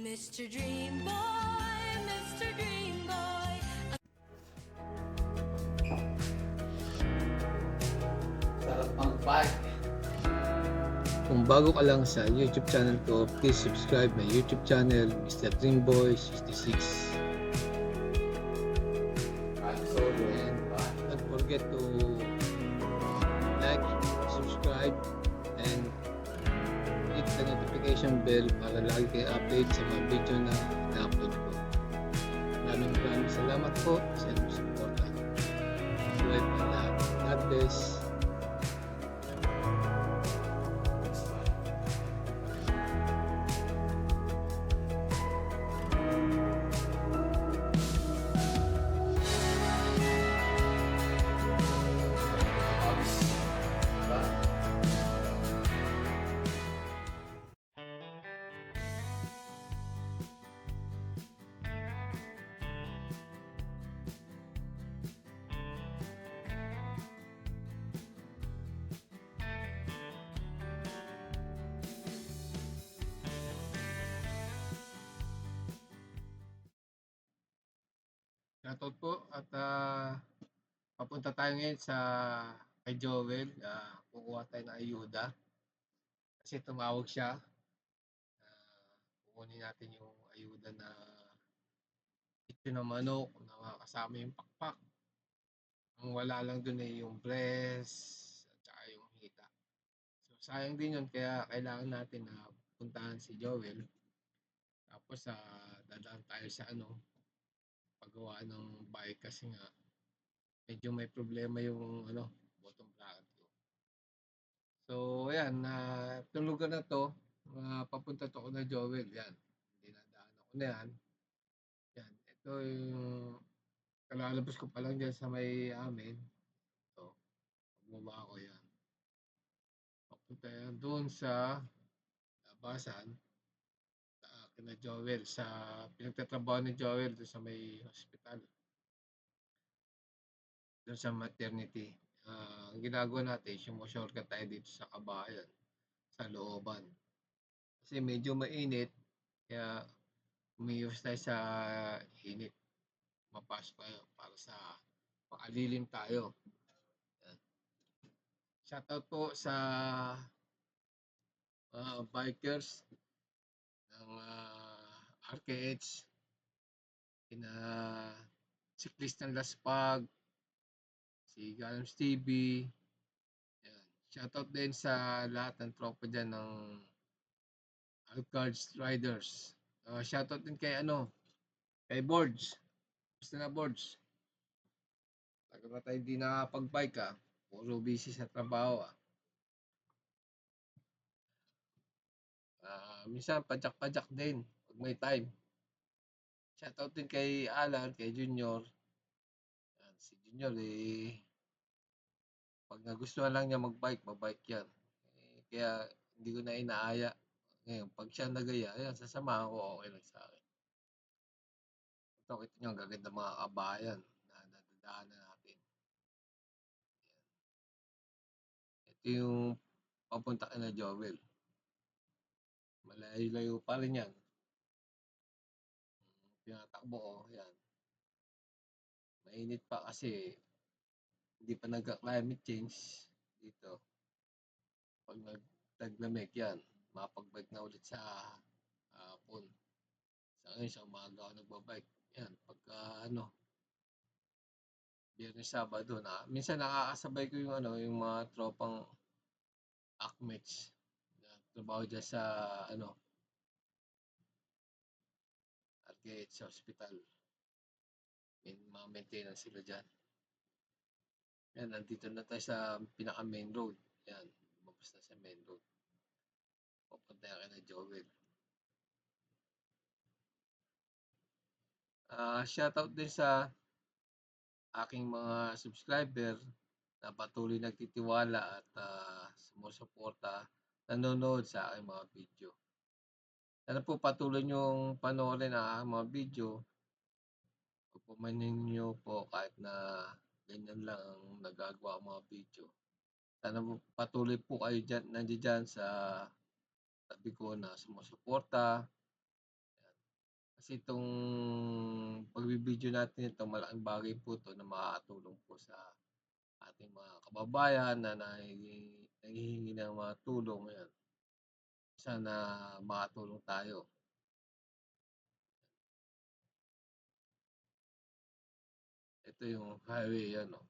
Mr. Dream Boy, Mr. Dream Boy. Sarap mag-bike. Kung bago ka lang sa YouTube channel ko, please subscribe my YouTube channel, Mr. Dreamboy 66. Solo. And don't forget to like, subscribe, and hit the notification bell para lagi kayo update sa mga video na na-upload ko. Maraming salamat po sa inyong support. Subscribe na lahat. God bless. Shoutout po at papunta tayo ngayon sa kay Joel. Kukuha tayo ng ayuda kasi tumawag siya. Kukunin natin yung ayuda na ito ng manok na kasama yung pakpak. Ang wala lang dun ay yung breast at saka yung hita. So sayang din yun kaya kailangan natin na puntahan si Joel. Tapos dadaan tayo sa paggawa ng bike kasi nga medyo may problema yung bottom bracket ko. So ayan, itong lugar na to, papunta to ko na Joel, yan. Dinadaan ako na yan. Yan, ito yung kalalabas ko pa lang dyan sa may amin. So, pagbaba ko yan. Papunta yan doon sa labasan. Kina Joel, sa pinagtatrabaho ni Joel doon sa may hospital. Doon sa maternity. Ang ginagawa natin, sumushortcut tayo dito sa kabahayan, sa looban. Kasi medyo mainit, kaya umiwas tayo sa init. Mapasok tayo para sa makalilim tayo. Yan. Shoutout po sa bikers ng RKH, kina Siklistang Laspag, si Galams TV. Yan. Shoutout din sa lahat ng tropa dyan ng Alcards Riders. Shoutout din kay kay Boards. Basta na Boards. Tagal na tayo hindi nakapag-bike Puro busy sa trabaho minsan padyak-padyak din pag may time. Shoutout din kay Alan, kay Junior. Yan, si Junior pag nagustuhan lang niya mag-bike, mabike yan. Kaya hindi ko na inaaya. Ngayon, pag siya nagaya, ayan, sasamahan ko, okay lang sa akin. Ito, kita nyo, ang gaganda mga kabayan na nadadaanan natin. Ito yung papunta ka na Joel. Malayo-layo pa rin yan. Tinatakbo ko, yan. Mainit pa kasi hindi pa nagka-climate change dito. Pag naglamig yan, mapag-bike na ulit sa hapon. Sa ngayon, sa umaga ako nagbabike. Yan, pagka Biyernes, Sabado na. Minsan nakakasabay ko yung mga tropang ACMEX na trabaho dyan sa RKH sa hospital. May mga maintenance sila dyan. Yan, nandito na tayo sa pinaka main road. Yan, lumabas na sa main road. Pupunta ka na Joel. Shoutout din sa aking mga subscriber na patuloy nagtitiwala at sumusuporta, nanonood sa aking mga video. Sana po patuloy niyong panoorin ang aking mga video. Pagpumanin niyo po kahit na ganyan lang ang nagagawa ang mga video. Sana po patuloy po kayo nandiyan sa tabi ko na sumusuporta. Kasi itong pagbibideo natin ito, malaking bagay po 'to na makakatulong po sa ating mga kababayan na nanghihingi ng mga tulong, ayan. Sana makatulong tayo. Ito yung highway, yan, oh.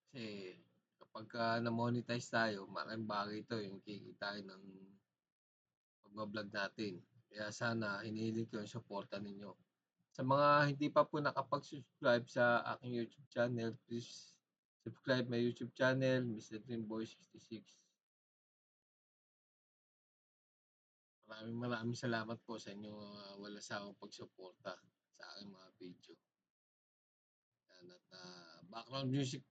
Kasi kapagka na-monetize tayo, malaking bagay 'to, yung kikitain ng pagba-vlog natin. Kaya sana hinihiling ko yung suporta ninyo. Sa mga hindi pa po nakapag-subscribe sa aking YouTube channel, please subscribe my YouTube channel, Mr. Dreamboy66. Maraming salamat po sa inyong walang sawang pagsuporta sa aking mga video. Yan, at background music.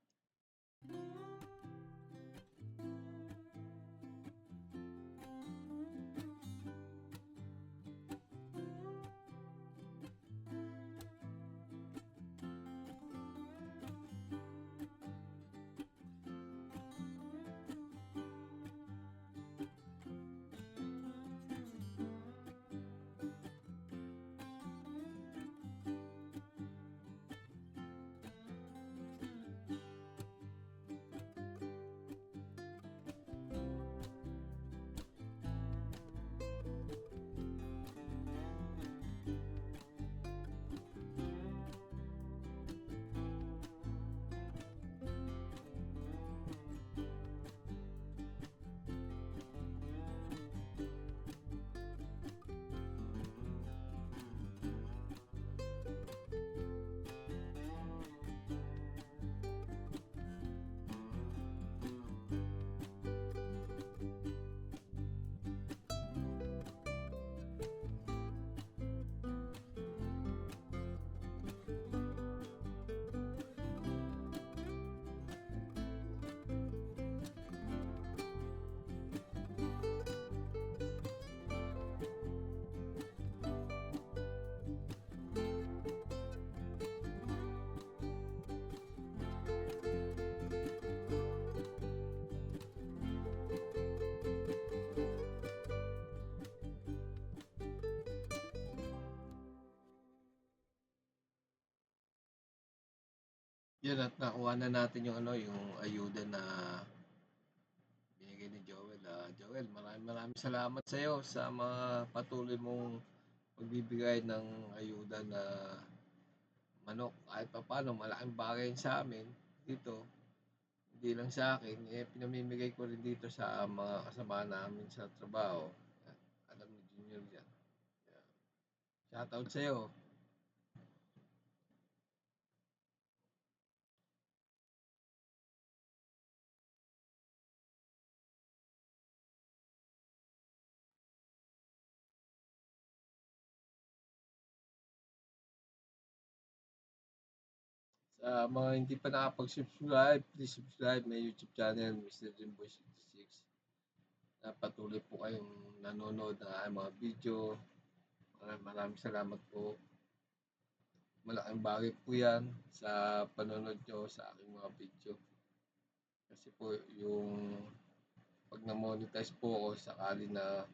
Yun, at nakuha na natin yung yung ayuda na binigay ni Joel. Joel, maraming salamat sa iyo sa mga patuloy mong pagbibigay ng ayuda na manok. Kahit papaano, malaking bagay sa amin dito. Hindi lang sa akin, pinamimigay ko rin dito sa mga kasama namin sa trabaho. Alam ni Junior yan. Shoutout sa iyo. Sa mga hindi pa nakapag-subscribe, please subscribe my YouTube channel, Mr. Jimboy66. Patuloy po kayong nanonood ng aking mga video. Maraming salamat po. Malaking bagay po yan sa panonood nyo sa aking mga video. Kasi po yung pag na-monetize po ako, sakali na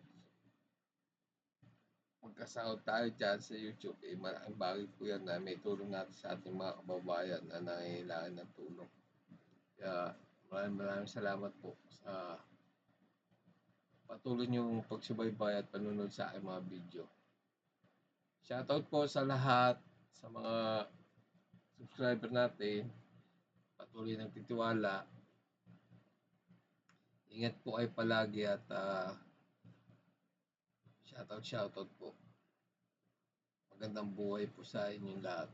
magkasahod tayo dyan sa YouTube, malaking bagay po yan na may tulong natin sa ating mga kababayan na nangangailangan ng tulong. Kaya maraming salamat po sa patuloy niyong pagsubaybay at panonood sa aking mga video. Shoutout po sa lahat, sa mga subscriber natin, patuloy nagtitiwala. Ingat po kayo palagi at shoutout po. Magandang buhay po sa inyong lahat.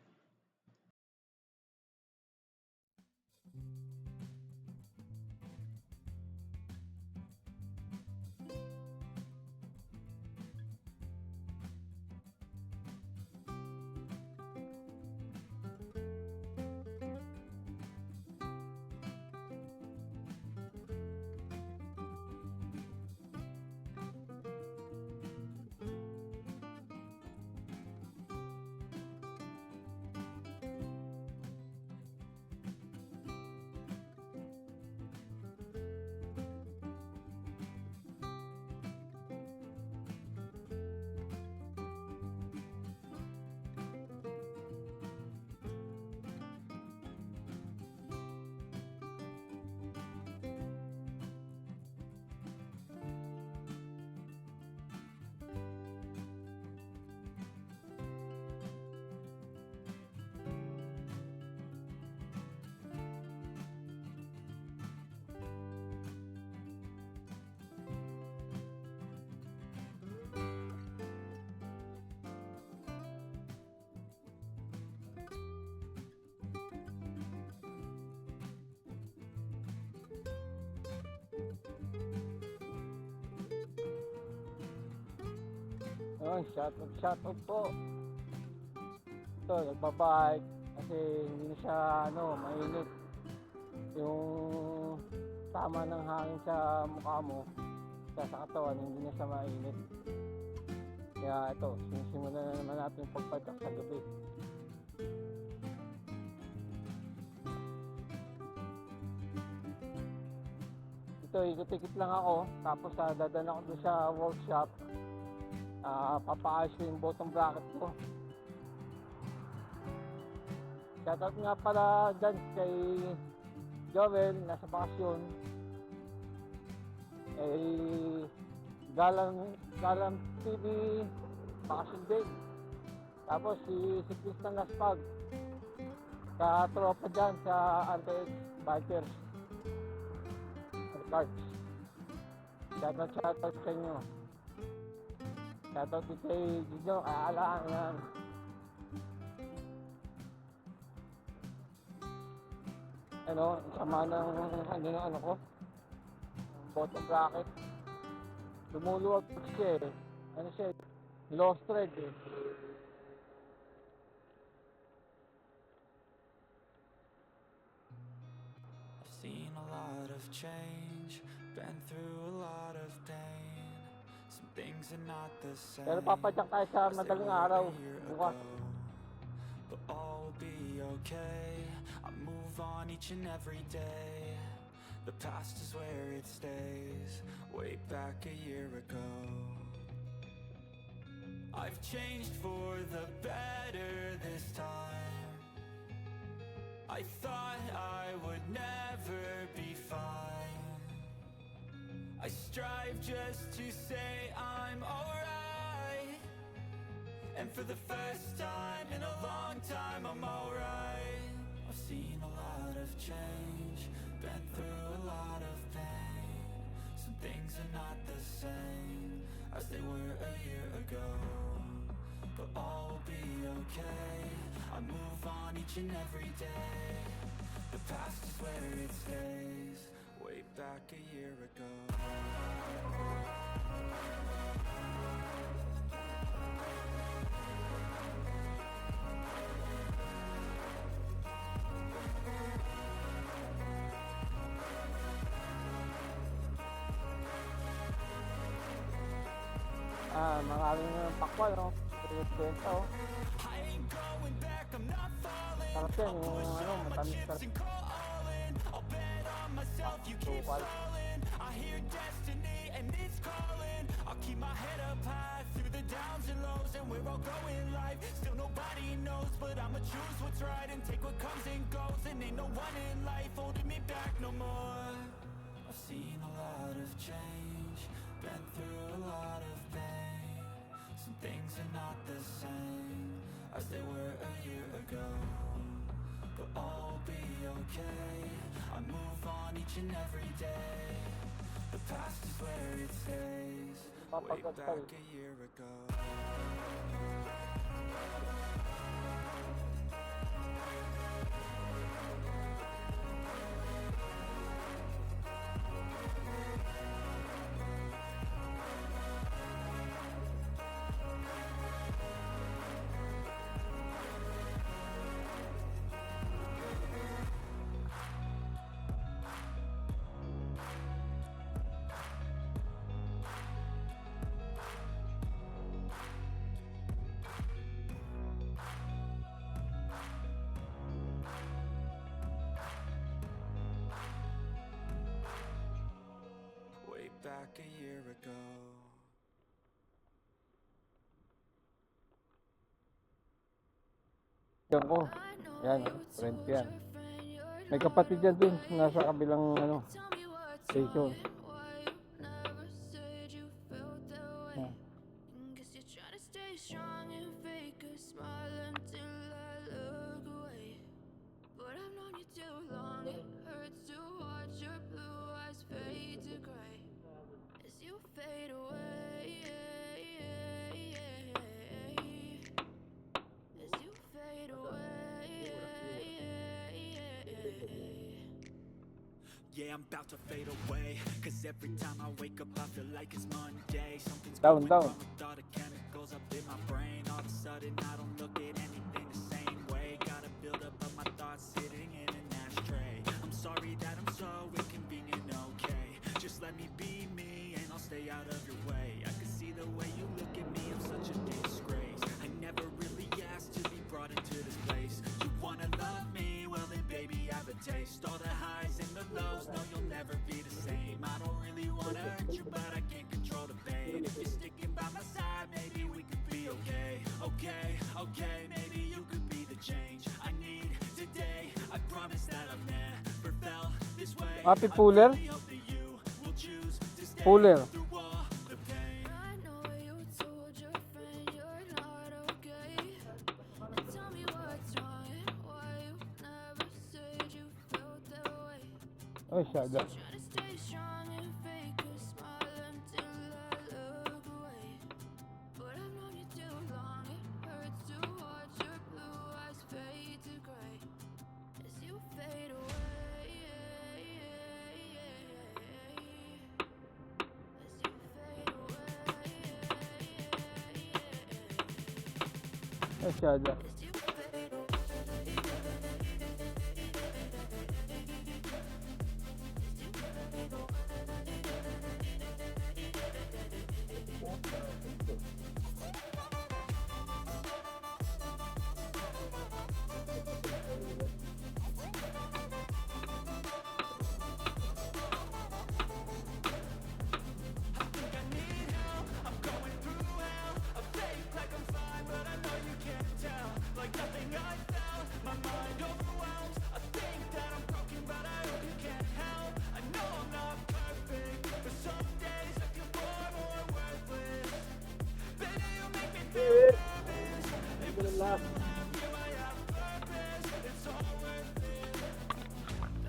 Yun, shoutout po. Ito, nagbabike kasi hindi na siya mainit. Yung tama ng hangin sa mukha mo, sa katawan, hindi na siya mainit. Kaya ito, sinisimulan na naman natin yung pagpadyak sa gabi. Ito, ikot-ikot lang ako, tapos dadaan ako doon sa workshop. Papaayos ko yung bottom bracket ko. Shoutout nga pala dyan kay Joel, nasa bakasyon. Galang TV, bakasyon din. Tapos si Tristan Laspag, sa tropa dyan sa RTX Bikers. Cards. Shoutout sa inyo. Shoutout din kay Gino, aalaan yan. Sama ng ko, bottom bracket. Lumuluwag siya eh. Lost thread eh. I've seen a lot of change, been through a lot of pain. Some things are not the same. Pero papadyak tayo sa madaling araw. Bukas. But all will be okay. I move on each and every day. The past is where it stays. Way back a year ago, I've changed for the better this time. I thought I would never be fine. I strive just to say I'm alright. And for the first time in a long time, I'm alright. I've seen a lot of change, been through a lot of pain. Some things are not the same as they were a year ago. But all will be okay. I move on each and every day. The past is where it stays. Way back a year ago. Maraming pakwal, no? Benta, oh. Sarap yan, yung matamis sarap. Tukal. I hear destiny and it's calling. I'll keep my head up high through the downs and lows, and we're all going life. Still nobody knows, but I'ma choose what's right and take what comes and goes. And ain't no one in life holding me back no more. I've seen a lot of change, been through a lot of pain. Some things are not the same as they were a year ago. But all will be okay. I move on each and every day. The past is where it stays. Way back a year ago. Way back a year ago. Yan ko. Yan, friend ko yan. May kapatid yan din, nasa kabilang station. Yan. Yeah, I'm about to fade away. Cause every time I wake up I feel like it's Monday. Something's Down, going down. wrong with all the chemicals up in my brain. All of a sudden I don't look at anything the same way. Gotta build up of my thoughts sitting in an ashtray. I'm sorry that I'm so inconvenient, okay. Just let me be me and I'll stay out of your way. I can see the way you look at me, I'm such a disgrace. I never really asked to be brought into this place. You wanna love me? Well then baby have a taste. All the highs and the lows, no you'll never be the same. I don't really wanna hurt you but I can't control the pain. If you're sticking by my side, maybe we could be okay. Okay, maybe you could be the change I need today. I promise that I've never felt this way. Happy Puller. I hope that you will choose to stay Puller. through all the pain. I know you told your friend you're not okay. And tell me what's wrong and why you never said you felt that way. Ay, shaga. Try to stay strong and fake a smile until I look away. But I've known you too long, it hurts to watch your blue eyes fade to gray as you fade away. Ay, shaga.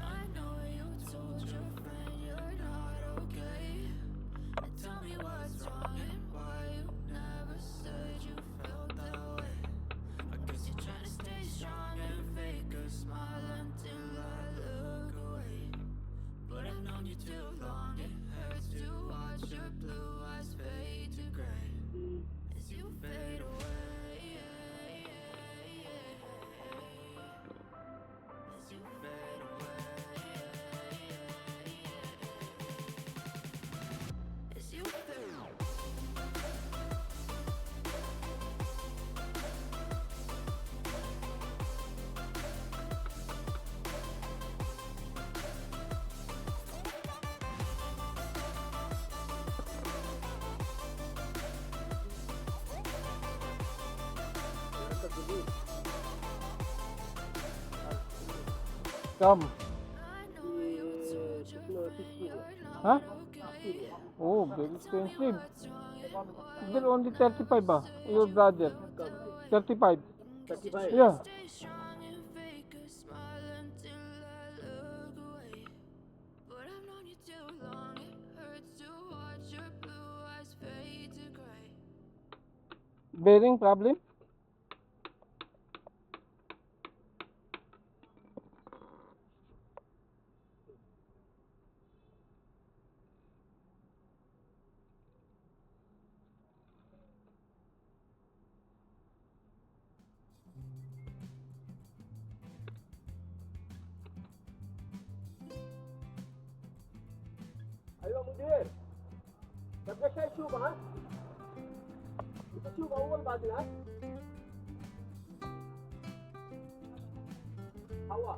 I know you told your friend you're not okay. And tell me what's wrong and why you never said you felt that way. I guess you're trying to stay strong and fake a smile until I look away. But I've known you too long, it hurts to watch your blue eyes fade to gray as you fade away. As you fade away. As you fade away. Come. I know you told your friend you're Huh? not okay. Oh, very expensive. What's wrong and They're only 35 ah. Your brother. 35. Yeah. stay strong and fake a smile until I look away. But I've known you too long, it hurts to watch your blue eyes fade to gray. Bearing problem? Ayo mudir. Nag-share shoe ba? Ito shoe ba? Uwal ba sila? Hawa.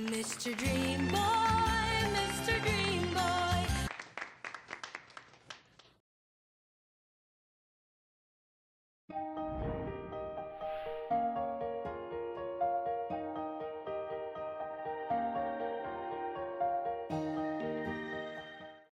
Mr. Dream Boy.